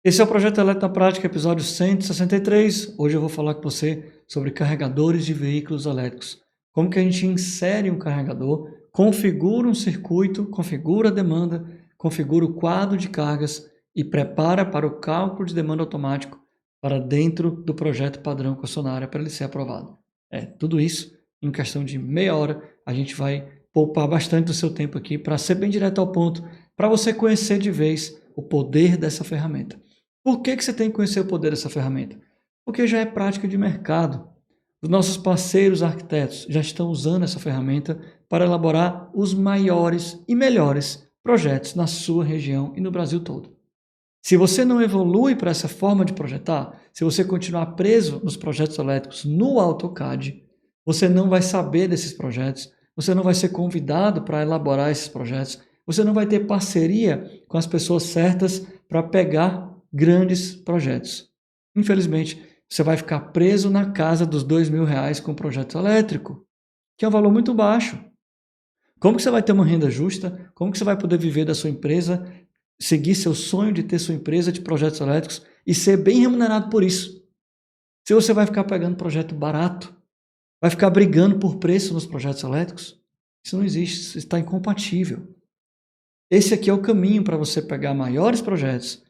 Esse é o Projeto Elétrico na Prática, episódio 163. Hoje eu vou falar com você sobre carregadores de veículos elétricos. Como que a gente insere um carregador, configura um circuito, configura a demanda, configura o quadro de cargas e prepara para o cálculo de demanda automático para dentro do projeto padrão concessionária para ele ser aprovado. Tudo isso em questão de meia hora. A gente vai poupar bastante do seu tempo aqui para ser bem direto ao ponto, para você conhecer de vez o poder dessa ferramenta. Por que você tem que conhecer o poder dessa ferramenta? Porque já é prática de mercado. Os nossos parceiros arquitetos já estão usando essa ferramenta para elaborar os maiores e melhores projetos na sua região e no Brasil todo. Se você não evolui para essa forma de projetar, se você continuar preso nos projetos elétricos no AutoCAD, você não vai saber desses projetos, você não vai ser convidado para elaborar esses projetos, você não vai ter parceria com as pessoas certas para pegar grandes projetos. Infelizmente, você vai ficar preso na casa dos R$2.000 com o projeto elétrico, que é um valor muito baixo. Como que você vai ter uma renda justa? Como que você vai poder viver da sua empresa, seguir seu sonho de ter sua empresa de projetos elétricos e ser bem remunerado por isso? Se você vai ficar pegando projeto barato, vai ficar brigando por preço nos projetos elétricos, isso não existe, isso está incompatível. Esse aqui é o caminho para você pegar maiores projetos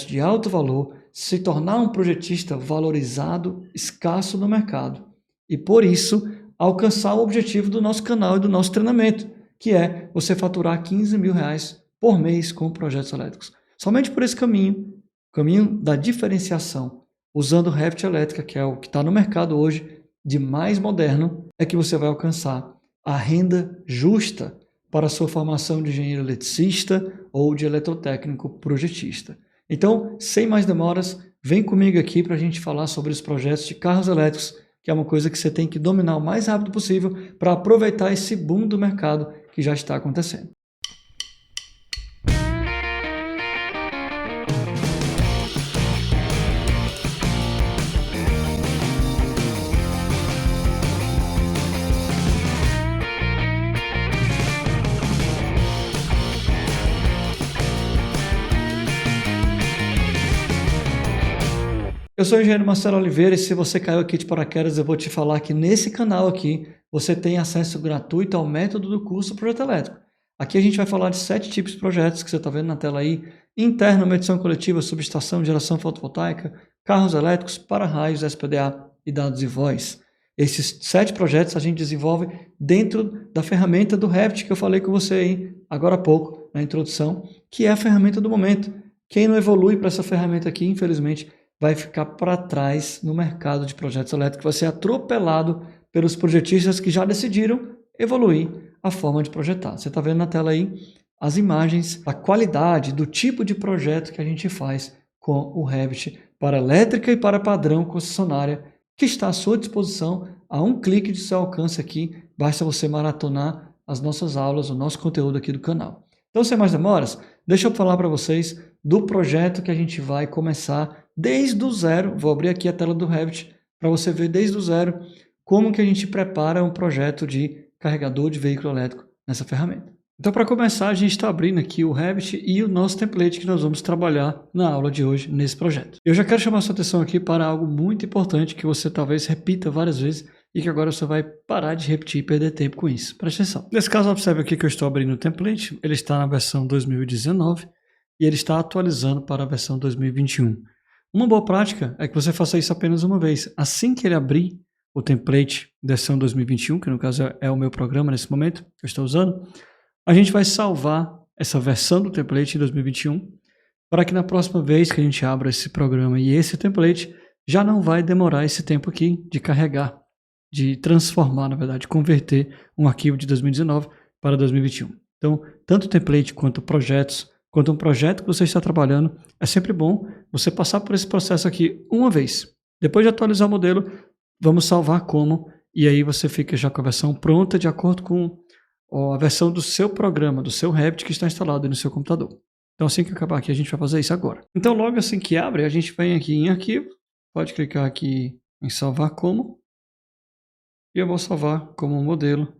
de alto valor, se tornar um projetista valorizado, escasso no mercado. E por isso, alcançar o objetivo do nosso canal e do nosso treinamento, que é você faturar R$15.000 por mês com projetos elétricos. Somente por esse caminho, o caminho da diferenciação, usando o Revit Elétrica, que é o que está no mercado hoje, de mais moderno, é que você vai alcançar a renda justa para a sua formação de engenheiro eletricista ou de eletrotécnico projetista. Então, sem mais demoras, vem comigo aqui para a gente falar sobre os projetos de carros elétricos, que é uma coisa que você tem que dominar o mais rápido possível para aproveitar esse boom do mercado que já está acontecendo. Eu sou o engenheiro Marcelo Oliveira e se você caiu aqui de paraquedas, eu vou te falar que nesse canal aqui você tem acesso gratuito ao método do curso Projeto Elétrico. Aqui a gente vai falar de 7 tipos de projetos que você está vendo na tela aí: interno, medição coletiva, subestação, geração fotovoltaica, carros elétricos, para-raios, SPDA e dados de voz. Esses 7 projetos a gente desenvolve dentro da ferramenta do Revit que eu falei com você aí agora há pouco, na introdução, que é a ferramenta do momento. Quem não evolui para essa ferramenta aqui, infelizmente, vai ficar para trás no mercado de projetos elétricos, vai ser atropelado pelos projetistas que já decidiram evoluir a forma de projetar. Você está vendo na tela aí as imagens, a qualidade do tipo de projeto que a gente faz com o Revit para elétrica e para padrão concessionária, que está à sua disposição a um clique de seu alcance aqui. Basta você maratonar as nossas aulas, o nosso conteúdo aqui do canal. Então, sem mais demoras, deixa eu falar para vocês do projeto que a gente vai começar desde o zero. Vou abrir aqui a tela do Revit para você ver desde o zero como que a gente prepara um projeto de carregador de veículo elétrico nessa ferramenta. Então, para começar, a gente está abrindo aqui o Revit e o nosso template que nós vamos trabalhar na aula de hoje nesse projeto. Eu já quero chamar a sua atenção aqui para algo muito importante que você talvez repita várias vezes e que agora você vai parar de repetir e perder tempo com isso. Preste atenção. Nesse caso, observe aqui que eu estou abrindo o template. Ele está na versão 2019 e ele está atualizando para a versão 2021. Uma boa prática é que você faça isso apenas uma vez. Assim que ele abrir o template versão 2021, que no caso é o meu programa nesse momento que eu estou usando, a gente vai salvar essa versão do template em 2021 para que na próxima vez que a gente abra esse programa e esse template, já não vai demorar esse tempo aqui de carregar, de transformar, na verdade, converter um arquivo de 2019 para 2021. Então, tanto o template quanto projetos, quanto um projeto que você está trabalhando, é sempre bom você passar por esse processo aqui uma vez. Depois de atualizar o modelo, vamos salvar como, e aí você fica já com a versão pronta de acordo com a versão do seu programa, do seu Revit que está instalado aí no seu computador. Então, assim que acabar aqui, a gente vai fazer isso agora. Então, logo assim que abre, a gente vem aqui em arquivo, pode clicar aqui em salvar como, e eu vou salvar como modelo.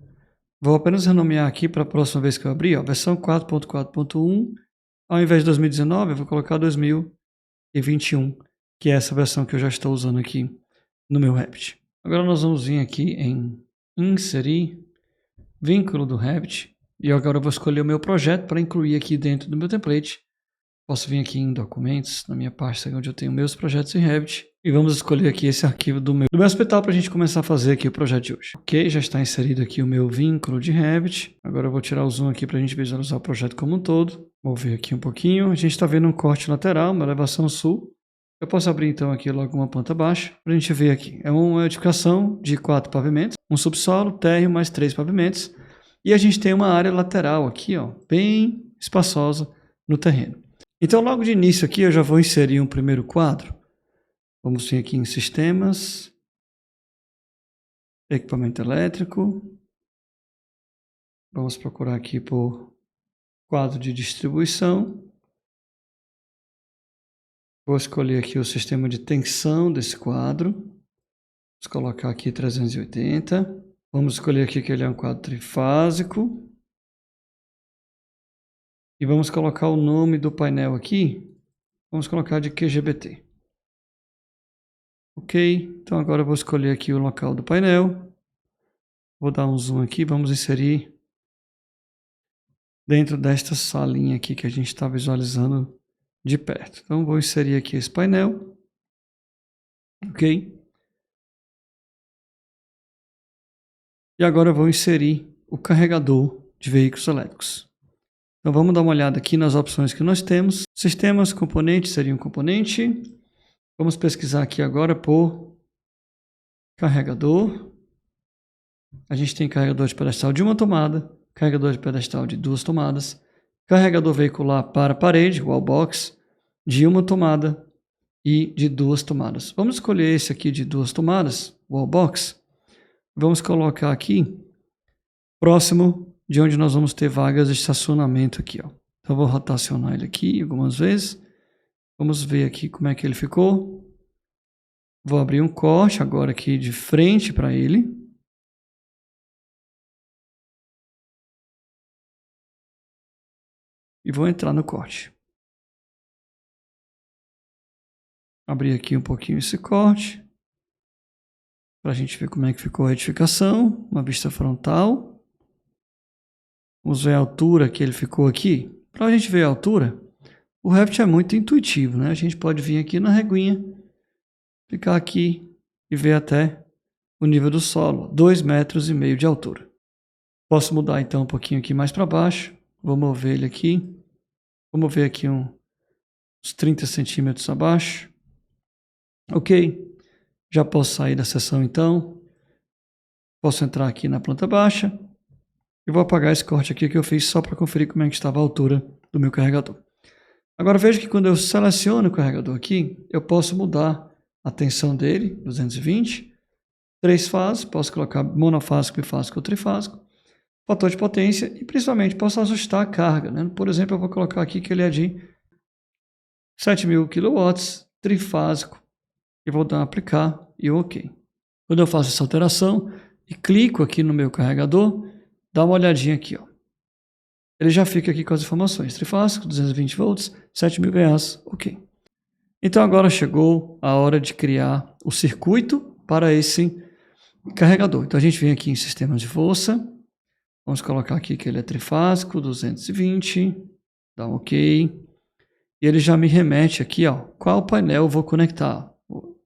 Vou apenas renomear aqui para a próxima vez que eu abrir, versão 4.4.1, ao invés de 2019, eu vou colocar 2021. e 21, que é essa versão que eu já estou usando aqui no meu Revit. Agora nós vamos vir aqui em inserir vínculo do Revit e agora eu vou escolher o meu projeto para incluir aqui dentro do meu template. Posso vir aqui em documentos, na minha pasta onde eu tenho meus projetos em Revit e vamos escolher aqui esse arquivo do meu hospital para a gente começar a fazer aqui o projeto de hoje. Ok, já está inserido aqui o meu vínculo de Revit. Agora eu vou tirar o zoom aqui para a gente visualizar o projeto como um todo. Vou ver aqui um pouquinho. A gente está vendo um corte lateral, uma elevação sul. Eu posso abrir então aqui logo uma planta baixa para a gente ver aqui. É uma edificação de 4 pavimentos, um subsolo, térreo mais 3 pavimentos. E a gente tem uma área lateral aqui, ó, bem espaçosa no terreno. Então logo de início aqui eu já vou inserir um primeiro quadro. Vamos vir aqui em sistemas, equipamento elétrico. Vamos procurar aqui por quadro de distribuição. Vou escolher aqui o sistema de tensão desse quadro. Vamos colocar aqui 380. Vamos escolher aqui que ele é um quadro trifásico. E vamos colocar o nome do painel aqui. Vamos colocar de QGBT. Ok, então agora eu vou escolher aqui o local do painel. Vou dar um zoom aqui, vamos inserir dentro desta salinha aqui que a gente está visualizando de perto. Então vou inserir aqui esse painel. Ok. E agora eu vou inserir o carregador de veículos elétricos. Então vamos dar uma olhada aqui nas opções que nós temos. Sistemas, componentes, seria um componente. Vamos pesquisar aqui agora por carregador. A gente tem carregador de pedestal de uma tomada, carregador de pedestal de 2 tomadas, carregador veicular para parede, wallbox, de uma tomada e de 2 tomadas. Vamos escolher esse aqui de 2 tomadas, wallbox. Vamos colocar aqui próximo de onde nós vamos ter vagas de estacionamento aqui, ó. Então vou rotacionar ele aqui algumas vezes. Vamos ver aqui como é que ele ficou. Vou abrir um corte agora aqui de frente para ele. E vou entrar no corte. Abrir aqui um pouquinho esse corte. Para a gente ver como é que ficou a edificação. Uma vista frontal. Vamos ver a altura que ele ficou aqui. Para a gente ver a altura, o Revit é muito intuitivo, né? A gente pode vir aqui na reguinha, ficar aqui e ver até o nível do solo, 2,5 metros de altura. Posso mudar então um pouquinho aqui mais para baixo. Vou mover ele aqui. Vou mover aqui uns 30 centímetros abaixo. Ok. Já posso sair da seção então. Posso entrar aqui na planta baixa. E vou apagar esse corte aqui que eu fiz só para conferir como é que estava a altura do meu carregador. Agora veja que quando eu seleciono o carregador aqui, eu posso mudar a tensão dele, 220. 3 fases, posso colocar monofásico, bifásico ou trifásico. Fator de potência e principalmente posso ajustar a carga, né? Por exemplo, eu vou colocar aqui que ele é de 7.000 kW, trifásico, e vou dar aplicar e ok. Quando eu faço essa alteração e clico aqui no meu carregador, dá uma olhadinha aqui, ó. Ele já fica aqui com as informações, trifásico, 220 volts, 7.000 VA, ok. Então agora chegou a hora de criar o circuito para esse carregador. Então a gente vem aqui em sistemas de força. Vamos colocar aqui que ele é trifásico, 220, dá um ok. E ele já me remete aqui, ó, qual painel eu vou conectar.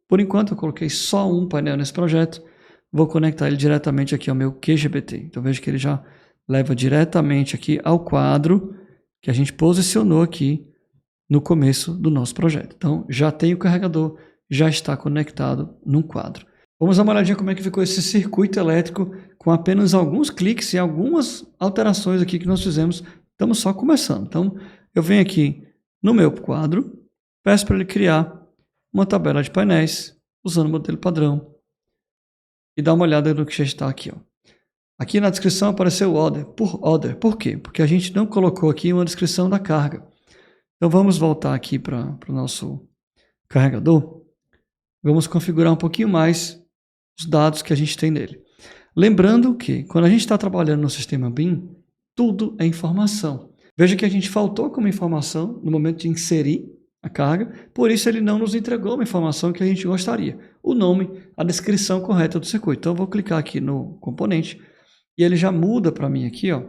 Por enquanto eu coloquei só um painel nesse projeto, vou conectar ele diretamente aqui ao meu QGBT. Então veja que ele já leva diretamente aqui ao quadro que a gente posicionou aqui no começo do nosso projeto. Então já tem o carregador, já está conectado num quadro. Vamos dar uma olhadinha como é que ficou esse circuito elétrico com apenas alguns cliques e algumas alterações aqui que nós fizemos. Estamos só começando. Então, eu venho aqui no meu quadro, peço para ele criar uma tabela de painéis usando o modelo padrão e dar uma olhada no que já está aqui, ó. Aqui na descrição apareceu o order. Por quê? Porque a gente não colocou aqui uma descrição da carga. Então, vamos voltar aqui para o nosso carregador. Vamos configurar um pouquinho mais os dados que a gente tem nele. Lembrando que, quando a gente está trabalhando no sistema BIM, tudo é informação. Veja que a gente faltou como informação no momento de inserir a carga, por isso ele não nos entregou uma informação que a gente gostaria. O nome, a descrição correta do circuito. Então eu vou clicar aqui no componente e ele já muda para mim aqui, ó.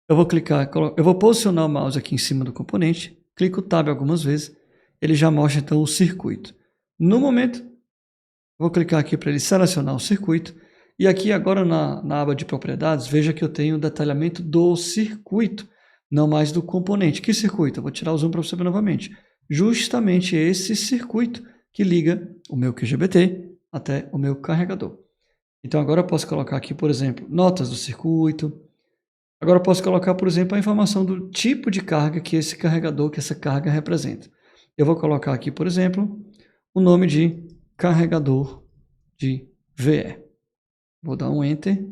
Eu vou clicar, eu vou posicionar o mouse aqui em cima do componente, clico Tab algumas vezes, ele já mostra então o circuito. No momento, vou clicar aqui para ele selecionar o circuito. E aqui agora na aba de propriedades, veja que eu tenho o detalhamento do circuito, não mais do componente. Que circuito? Eu vou tirar o zoom para você ver novamente. Justamente esse circuito que liga o meu QGBT até o meu carregador. Então agora eu posso colocar aqui, por exemplo, notas do circuito. Agora eu posso colocar, por exemplo, a informação do tipo de carga que esse carregador, que essa carga representa. Eu vou colocar aqui, por exemplo, o nome de carregador de VE. Vou dar um Enter.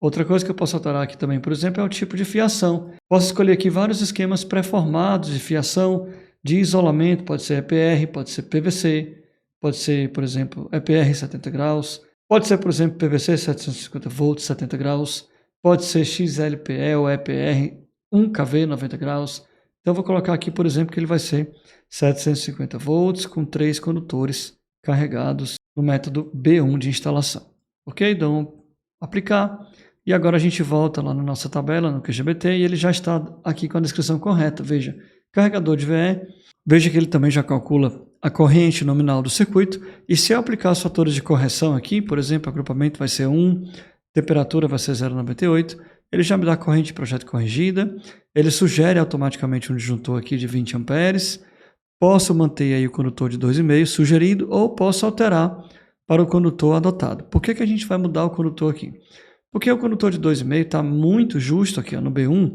Outra coisa que eu posso alterar aqui também, por exemplo, é o tipo de fiação. Posso escolher aqui vários esquemas pré-formados de fiação, de isolamento, pode ser EPR, pode ser PVC, pode ser, por exemplo, EPR 70 graus, pode ser, por exemplo, PVC 750 volts 70 graus, pode ser XLPE ou EPR 1kV 90 graus. Então eu vou colocar aqui, por exemplo, que ele vai ser 750 volts com 3 condutores carregados no método B1 de instalação. Ok? Então, aplicar. E agora a gente volta lá na nossa tabela, no QGBT, e ele já está aqui com a descrição correta. Veja, carregador de VE. Veja que ele também já calcula a corrente nominal do circuito. E se eu aplicar os fatores de correção aqui, por exemplo, agrupamento vai ser 1, temperatura vai ser 0,98, ele já me dá a corrente de projeto corrigida. Ele sugere automaticamente um disjuntor aqui de 20 amperes. Posso manter aí o condutor de 2,5 sugerido ou posso alterar para o condutor adotado. Por que a gente vai mudar o condutor aqui? Porque o condutor de 2,5 está muito justo aqui ó, no B1,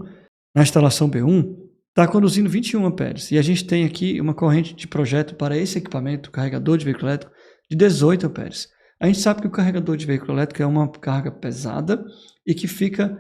na instalação B1, está conduzindo 21 amperes. E a gente tem aqui uma corrente de projeto para esse equipamento, carregador de veículo elétrico, de 18 amperes. A gente sabe que o carregador de veículo elétrico é uma carga pesada e que fica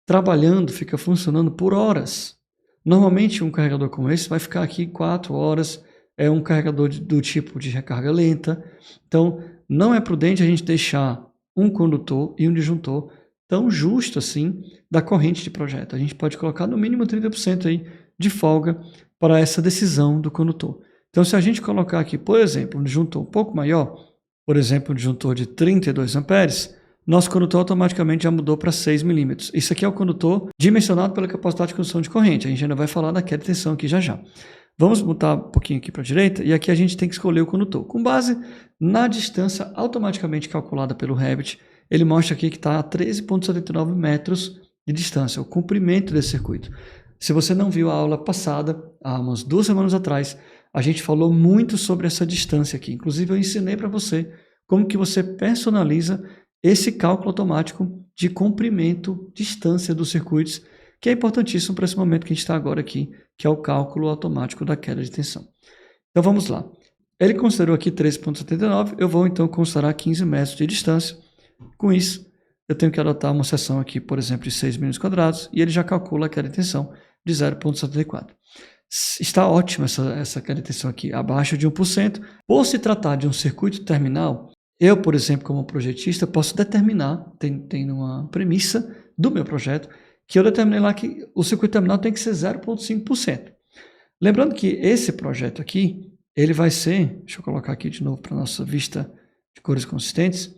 trabalhando, fica funcionando por horas. Normalmente um carregador como esse vai ficar aqui 4 horas, é um carregador do tipo de recarga lenta. Então, não é prudente a gente deixar um condutor e um disjuntor tão justo assim da corrente de projeto. A gente pode colocar no mínimo 30% aí de folga para essa decisão do condutor. Então, se a gente colocar aqui, por exemplo, um disjuntor um pouco maior, por exemplo, um disjuntor de 32 amperes, nosso condutor automaticamente já mudou para 6 milímetros. Isso aqui é o condutor dimensionado pela capacidade de condução de corrente. A gente ainda vai falar da queda de tensão aqui já já. Vamos botar um pouquinho aqui para a direita e aqui a gente tem que escolher o condutor. Com base na distância automaticamente calculada pelo Revit, ele mostra aqui que está a 13,79 metros de distância, o comprimento desse circuito. Se você não viu a aula passada, há umas 2 semanas atrás, a gente falou muito sobre essa distância aqui. Inclusive eu ensinei para você como que você personaliza esse cálculo automático de comprimento, distância dos circuitos, que é importantíssimo para esse momento que a gente está agora aqui, que é o cálculo automático da queda de tensão. Então vamos lá. Ele considerou aqui 13,79, eu vou então considerar 15 metros de distância. Com isso, eu tenho que adotar uma seção aqui, por exemplo, de 6 milímetros quadrados, e ele já calcula a queda de tensão de 0,74. Está ótima essa queda de tensão aqui, abaixo de 1%. Por se tratar de um circuito terminal, eu, por exemplo, como projetista, posso determinar, tem uma premissa do meu projeto, que eu determinei lá que o circuito terminal tem que ser 0,5%. Lembrando que esse projeto aqui, ele vai ser, deixa eu colocar aqui de novo para a nossa vista de cores consistentes,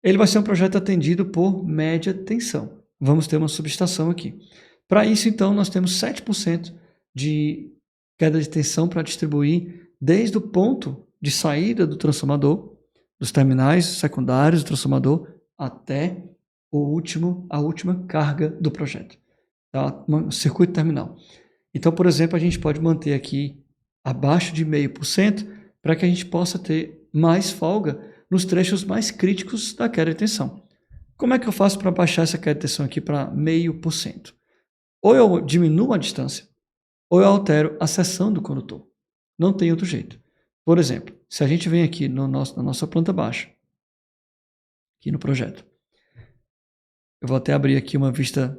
ele vai ser um projeto atendido por média tensão. Vamos ter uma subestação aqui. Para isso, então, nós temos 7% de queda de tensão para distribuir desde o ponto de saída do transformador, dos terminais secundários do transformador, até a última carga do projeto, tá? Um circuito terminal. Então, por exemplo, a gente pode manter aqui abaixo de 0,5% para que a gente possa ter mais folga nos trechos mais críticos da queda de tensão. Como é que eu faço para baixar essa queda de tensão aqui para 0,5%? Ou eu diminuo a distância, ou eu altero a seção do condutor. Não tem outro jeito. Por exemplo, se a gente vem aqui na nossa planta baixa, aqui no projeto, eu vou até abrir aqui uma vista,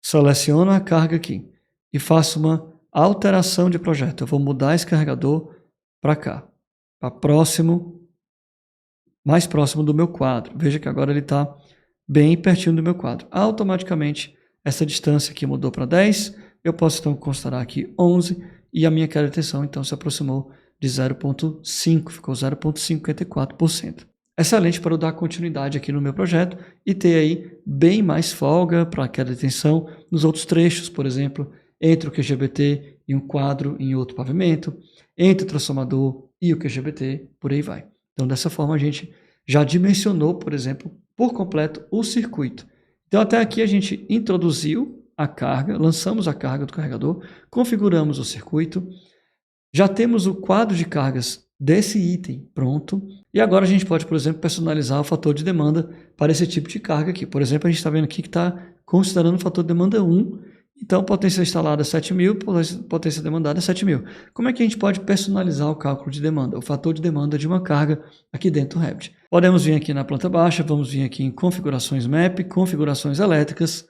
seleciono a carga aqui e faço uma alteração de projeto. Eu vou mudar esse carregador para cá, para mais próximo do meu quadro. Veja que agora ele está bem pertinho do meu quadro. Automaticamente, essa distância aqui mudou para 10, eu posso então considerar aqui 11 e a minha queda de tensão então se aproximou de 0,5, ficou 0,54%. Excelente para eu dar continuidade aqui no meu projeto e ter aí bem mais folga para a queda de tensão nos outros trechos, por exemplo, entre o QGBT e um quadro em outro pavimento, entre o transformador e o QGBT, por aí vai. Então, dessa forma, a gente já dimensionou, por exemplo, por completo o circuito. Então, até aqui a gente introduziu a carga, lançamos a carga do carregador, configuramos o circuito, já temos o quadro de cargas desse item pronto, e agora a gente pode, por exemplo, personalizar o fator de demanda para esse tipo de carga aqui. Por exemplo, a gente está vendo aqui que está considerando o fator de demanda 1, então potência instalada é 7.000, potência demandada é 7.000. Como é que a gente pode personalizar o cálculo de demanda, o fator de demanda de uma carga aqui dentro do Revit? Podemos vir aqui na planta baixa, vamos vir aqui em configurações MAP, configurações elétricas,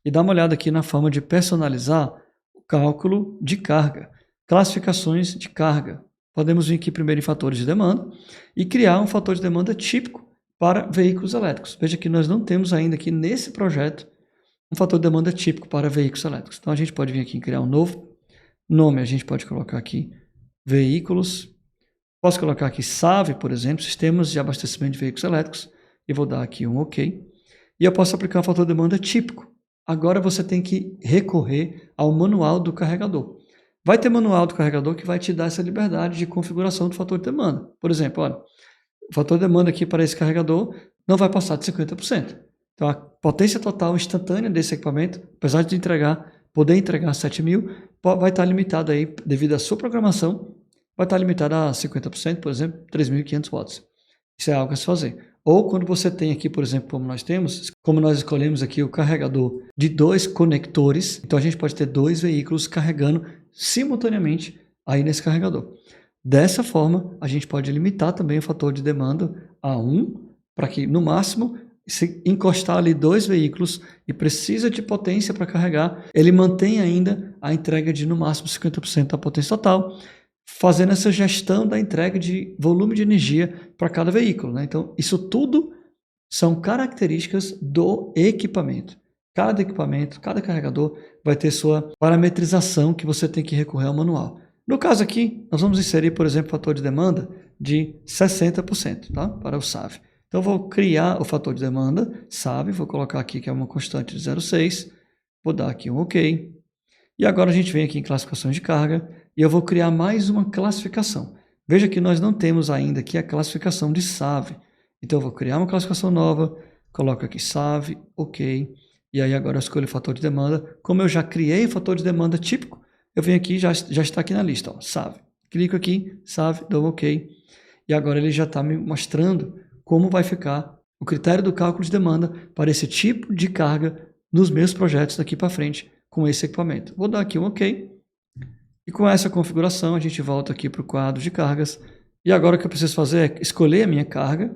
e dar uma olhada aqui na forma de personalizar o cálculo de carga. Classificações de carga. Podemos vir aqui primeiro em fatores de demanda e criar um fator de demanda típico para veículos elétricos. Veja que nós não temos ainda aqui nesse projeto um fator de demanda típico para veículos elétricos. Então a gente pode vir aqui em criar um novo nome, a gente pode colocar aqui veículos. Posso colocar aqui SAV, por exemplo, sistemas de abastecimento de veículos elétricos, e vou dar aqui um OK. E eu posso aplicar um fator de demanda típico. Agora você tem que recorrer ao manual do carregador. Vai ter manual do carregador que vai te dar essa liberdade de configuração do fator de demanda. Por exemplo, olha, o fator de demanda aqui para esse carregador não vai passar de 50%. Então, a potência total instantânea desse equipamento, apesar de poder entregar 7.000, vai estar limitada aí, devido à sua programação, vai estar limitada a 50%, por exemplo, 3.500 watts. Isso é algo a se fazer. Ou quando você tem aqui, por exemplo, como nós escolhemos aqui o carregador de 2 conectores, então a gente pode ter 2 veículos carregando simultaneamente aí nesse carregador. Dessa forma, a gente pode limitar também o fator de demanda a 1, para que no máximo, se encostar ali 2 veículos e precisa de potência para carregar, ele mantém ainda a entrega de no máximo 50% da potência total, fazendo essa gestão da entrega de volume de energia para cada veículo, né? Então, isso tudo são características do equipamento. Cada equipamento, cada carregador vai ter sua parametrização que você tem que recorrer ao manual. No caso aqui, nós vamos inserir, por exemplo, fator de demanda de 60%, tá? Para o SAV. Então, eu vou criar o fator de demanda SAV, vou colocar aqui que é uma constante de 0,6, vou dar aqui um OK. E agora a gente vem aqui em classificações de carga e eu vou criar mais uma classificação. Veja que nós não temos ainda aqui a classificação de SAV. Então, eu vou criar uma classificação nova, coloco aqui SAV, OK. E aí agora eu escolho o fator de demanda. Como eu já criei o fator de demanda típico, eu venho aqui, já está aqui na lista, ó, SAV. Clico aqui, SAV, dou OK. E agora ele já está me mostrando como vai ficar o critério do cálculo de demanda para esse tipo de carga nos meus projetos daqui para frente com esse equipamento. Vou dar aqui um OK. E com essa configuração a gente volta aqui para o quadro de cargas. E agora o que eu preciso fazer é escolher a minha carga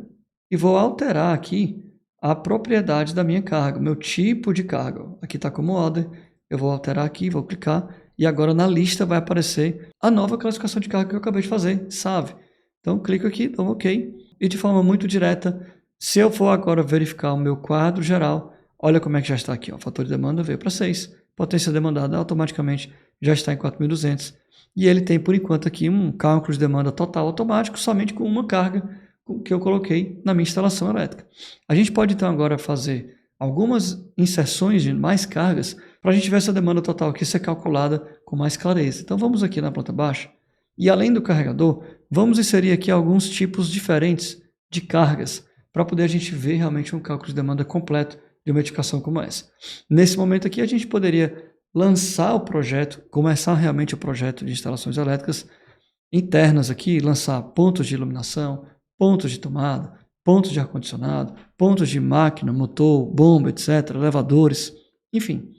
e vou alterar aqui a propriedade da minha carga, o meu tipo de carga. Aqui está como order, eu vou alterar aqui, vou clicar e agora na lista vai aparecer a nova classificação de carga que eu acabei de fazer, SAV. Então clico aqui, dou um OK e de forma muito direta, se eu for agora verificar o meu quadro geral, olha como é que já está aqui, ó, o fator de demanda veio para 6, potência demandada automaticamente já está em 4.200 e ele tem por enquanto aqui um cálculo de demanda total automático somente com uma carga que eu coloquei na minha instalação elétrica. A gente pode então agora fazer algumas inserções de mais cargas para a gente ver essa demanda total aqui ser calculada com mais clareza. Então vamos aqui na planta baixa e além do carregador, vamos inserir aqui alguns tipos diferentes de cargas para poder a gente ver realmente um cálculo de demanda completo de uma edificação como essa. Nesse momento aqui a gente poderia lançar o projeto, começar realmente o projeto de instalações elétricas internas aqui, lançar pontos de iluminação, pontos de tomada, pontos de ar-condicionado, pontos de máquina, motor, bomba, etc., elevadores, enfim.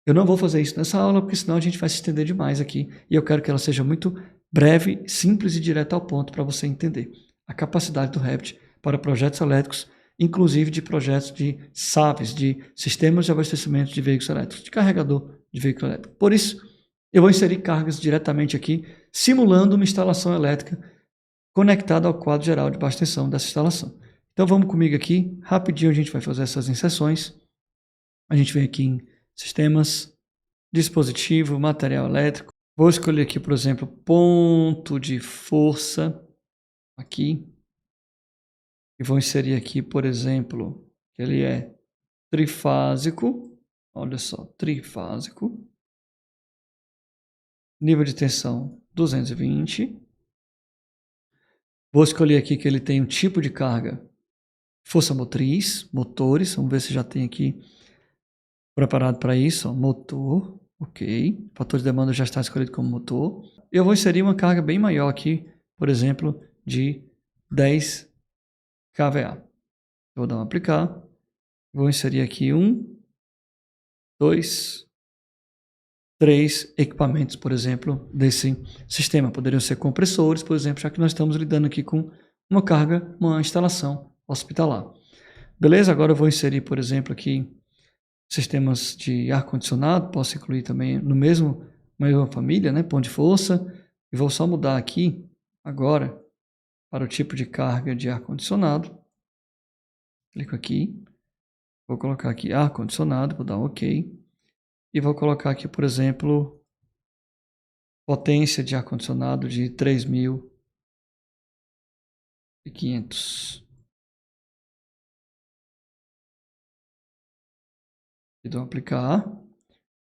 Eu não vou fazer isso nessa aula, porque senão a gente vai se estender demais aqui, e eu quero que ela seja muito breve, simples e direta ao ponto para você entender a capacidade do Revit para projetos elétricos, inclusive de projetos de SAVs, de sistemas de abastecimento de veículos elétricos, de carregador de veículo elétrico. Por isso, eu vou inserir cargas diretamente aqui, simulando uma instalação elétrica conectada ao quadro geral de baixa tensão dessa instalação. Então vamos comigo aqui, rapidinho a gente vai fazer essas inserções. A gente vem aqui em sistemas, dispositivo, material elétrico, Vou escolher aqui, por exemplo, ponto de força aqui. E vou inserir aqui, por exemplo, que ele é trifásico. Olha só, trifásico. Nível de tensão 220. Vou escolher aqui que ele tem um tipo de carga, força motriz, motores. Vamos ver se já tem aqui preparado para isso. Ó, motor, ok. Fator de demanda já está escolhido como motor. Eu vou inserir uma carga bem maior aqui, por exemplo, de 10 kVA. Vou dar um aplicar. Vou inserir aqui 1, 2, 3 equipamentos, por exemplo, desse sistema. Poderiam ser compressores, por exemplo, já que nós estamos lidando aqui com uma carga, uma instalação hospitalar. Beleza? Agora eu vou inserir, por exemplo, aqui sistemas de ar-condicionado. Posso incluir também no mesma família, né? Ponto de força. E vou só mudar aqui, agora, para o tipo de carga de ar-condicionado. Clico aqui. Vou colocar aqui ar-condicionado, vou dar um OK. E vou colocar aqui, por exemplo, potência de ar-condicionado de 3.500. E dou aplicar.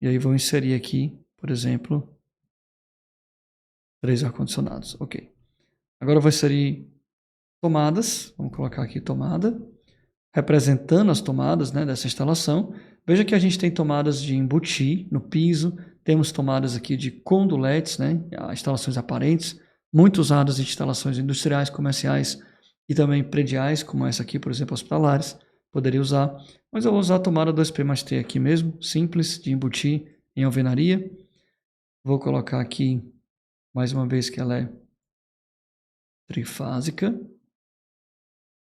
E aí vou inserir aqui, por exemplo, 3 ar-condicionados. OK. Agora eu vou inserir tomadas. Vamos colocar aqui tomada, representando as tomadas, né, dessa instalação. Veja que a gente tem tomadas de embutir no piso, temos tomadas aqui de conduletes, né, instalações aparentes, muito usadas em instalações industriais, comerciais e também prediais, como essa aqui, por exemplo, hospitalares, poderia usar. Mas eu vou usar a tomada 2P mais T aqui mesmo, simples, de embutir em alvenaria. Vou colocar aqui, mais uma vez, que ela é trifásica.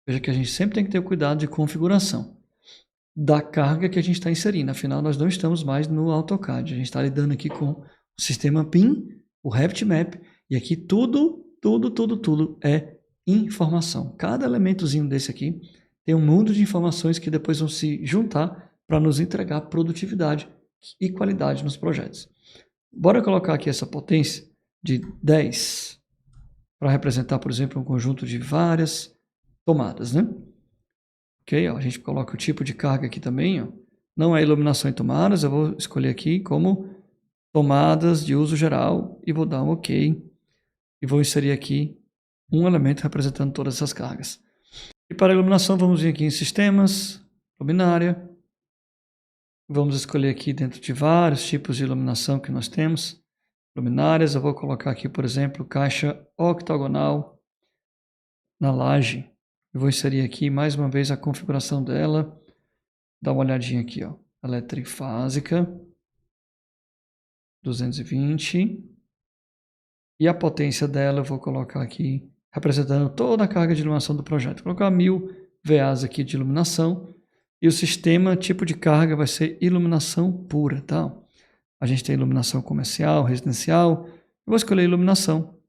Veja que a gente sempre tem que ter cuidado de configuração da carga que a gente está inserindo. Afinal, nós não estamos mais no AutoCAD. A gente está lidando aqui com o sistema PIM, o RapidMap, e aqui tudo é informação. Cada elementozinho desse aqui tem um mundo de informações que depois vão se juntar para nos entregar produtividade e qualidade nos projetos. Bora colocar aqui essa potência de 10 para representar, por exemplo, um conjunto de várias tomadas, né? Ok, ó, a gente coloca o tipo de carga aqui também, ó. Não é iluminação em tomadas, eu vou escolher aqui como tomadas de uso geral e vou dar um OK. E vou inserir aqui um elemento representando todas essas cargas. E para a iluminação, vamos vir aqui em sistemas, luminária. Vamos escolher aqui dentro de vários tipos de iluminação que nós temos. Luminárias, eu vou colocar aqui, por exemplo, caixa octagonal na laje. Eu vou inserir aqui mais uma vez a configuração dela. Dá uma olhadinha aqui, ó. Ela é trifásica, 220. E a potência dela eu vou colocar aqui, representando toda a carga de iluminação do projeto. Vou colocar 1000 VAs aqui de iluminação. E o sistema, tipo de carga, vai ser iluminação pura, tá? A gente tem iluminação comercial, residencial. Eu vou escolher iluminação.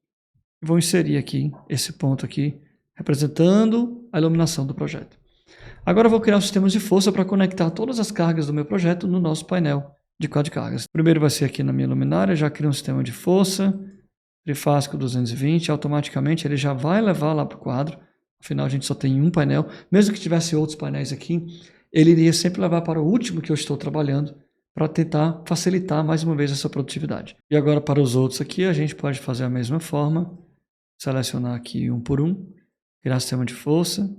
E vou inserir aqui, esse ponto aqui, representando a iluminação do projeto. Agora eu vou criar os sistemas de força para conectar todas as cargas do meu projeto no nosso painel de código de cargas. Primeiro vai ser aqui na minha luminária, já crio um sistema de força, trifásico 220, automaticamente ele já vai levar lá para o quadro. Afinal, a gente só tem um painel. Mesmo que tivesse outros painéis aqui, ele iria sempre levar para o último que eu estou trabalhando para tentar facilitar mais uma vez essa produtividade. E agora para os outros aqui, a gente pode fazer a mesma forma. Selecionar aqui um por um, criar sistema de força,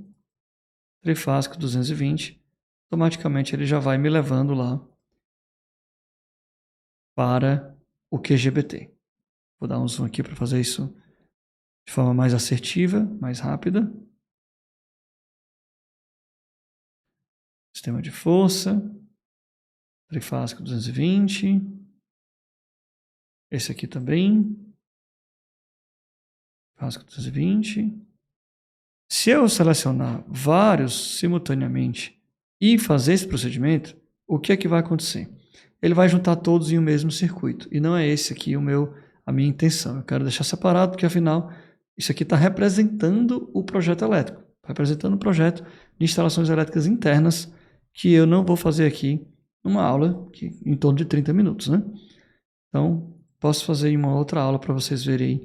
trifásico 220, automaticamente ele já vai me levando lá para o QGBT. Vou dar um zoom aqui para fazer isso de forma mais assertiva, mais rápida. Sistema de força, trifásico 220, esse aqui também, trifásico 220. Se eu selecionar vários simultaneamente e fazer esse procedimento, o que é que vai acontecer? Ele vai juntar todos em um mesmo circuito. E não é esse aqui a minha intenção. Eu quero deixar separado porque, afinal, isso aqui está representando o projeto elétrico. Representando o projeto de instalações elétricas internas que eu não vou fazer aqui numa aula em torno de 30 minutos, né? Então, posso fazer em uma outra aula para vocês verem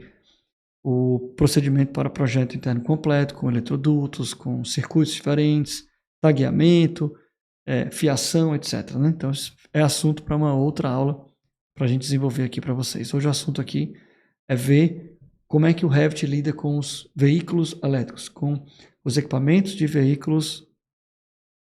o procedimento para projeto interno completo, com eletrodutos, com circuitos diferentes, tagueamento, fiação, etc. Né? Então, isso é assunto para uma outra aula para a gente desenvolver aqui para vocês. Hoje o assunto aqui é ver como é que o Revit lida com os veículos elétricos, com os equipamentos de veículos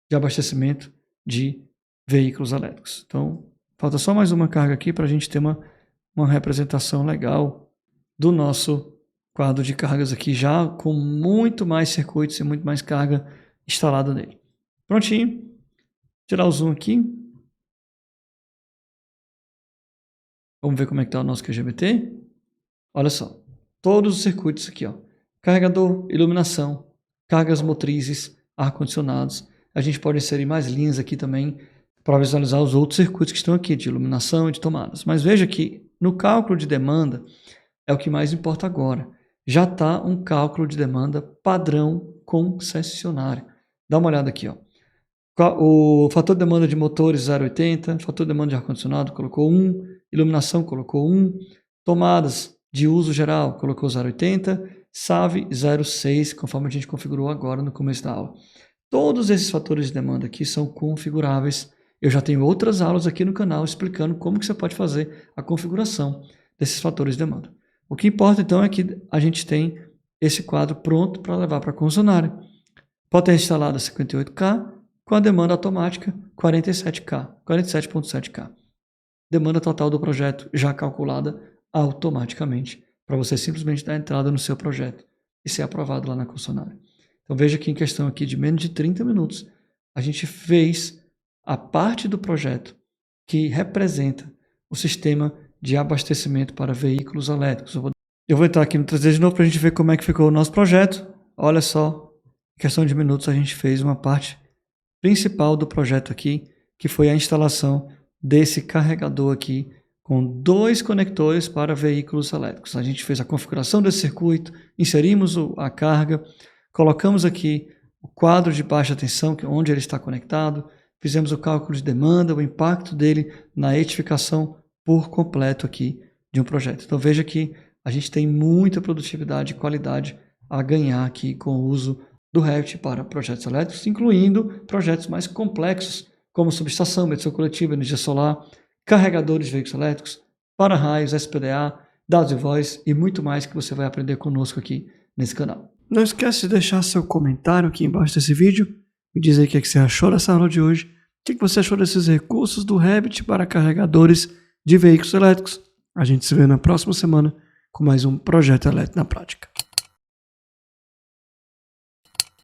de abastecimento de veículos elétricos. Então, falta só mais uma carga aqui para a gente ter uma representação legal do nosso quadro de cargas aqui, já com muito mais circuitos e muito mais carga instalada nele. Prontinho. Tirar o zoom aqui. Vamos ver como é que está o nosso QGBT. Olha só. Todos os circuitos aqui, ó. Carregador, iluminação, cargas motrizes, ar-condicionados. A gente pode inserir mais linhas aqui também para visualizar os outros circuitos que estão aqui, de iluminação e de tomadas. Mas veja que no cálculo de demanda é o que mais importa agora. Já está um cálculo de demanda padrão concessionário. Dá uma olhada aqui, ó. O fator de demanda de motores 0,80, fator de demanda de ar-condicionado colocou 1, iluminação colocou 1, tomadas de uso geral colocou 0,80, SAV 0,6, conforme a gente configurou agora no começo da aula. Todos esses fatores de demanda aqui são configuráveis. Eu já tenho outras aulas aqui no canal explicando como que você pode fazer a configuração desses fatores de demanda. O que importa então é que a gente tem esse quadro pronto para levar para a concessionária. Potência instalada 58K, com a demanda automática 47K, 47.7K. Demanda total do projeto já calculada automaticamente, para você simplesmente dar entrada no seu projeto e ser aprovado lá na concessionária. Então veja que em questão aqui de menos de 30 minutos, a gente fez a parte do projeto que representa o sistema de abastecimento para veículos elétricos. Eu vou entrar aqui no 3D de novo para a gente ver como é que ficou o nosso projeto. Olha só, em questão de minutos a gente fez uma parte principal do projeto aqui, que foi a instalação desse carregador aqui, com 2 conectores para veículos elétricos. A gente fez a configuração desse circuito, inserimos a carga, colocamos aqui o quadro de baixa tensão, que é onde ele está conectado, fizemos o cálculo de demanda, o impacto dele na edificação por completo aqui de um projeto. Então veja que a gente tem muita produtividade e qualidade a ganhar aqui com o uso do Revit para projetos elétricos, incluindo projetos mais complexos, como subestação, medição coletiva, energia solar, carregadores de veículos elétricos, para-raios, SPDA, dados de voz e muito mais que você vai aprender conosco aqui nesse canal. Não esquece de deixar seu comentário aqui embaixo desse vídeo, me dizer o que você achou dessa aula de hoje, o que você achou desses recursos do Revit para carregadores de veículos elétricos. A gente se vê na próxima semana com mais um Projeto Elétrico na Prática.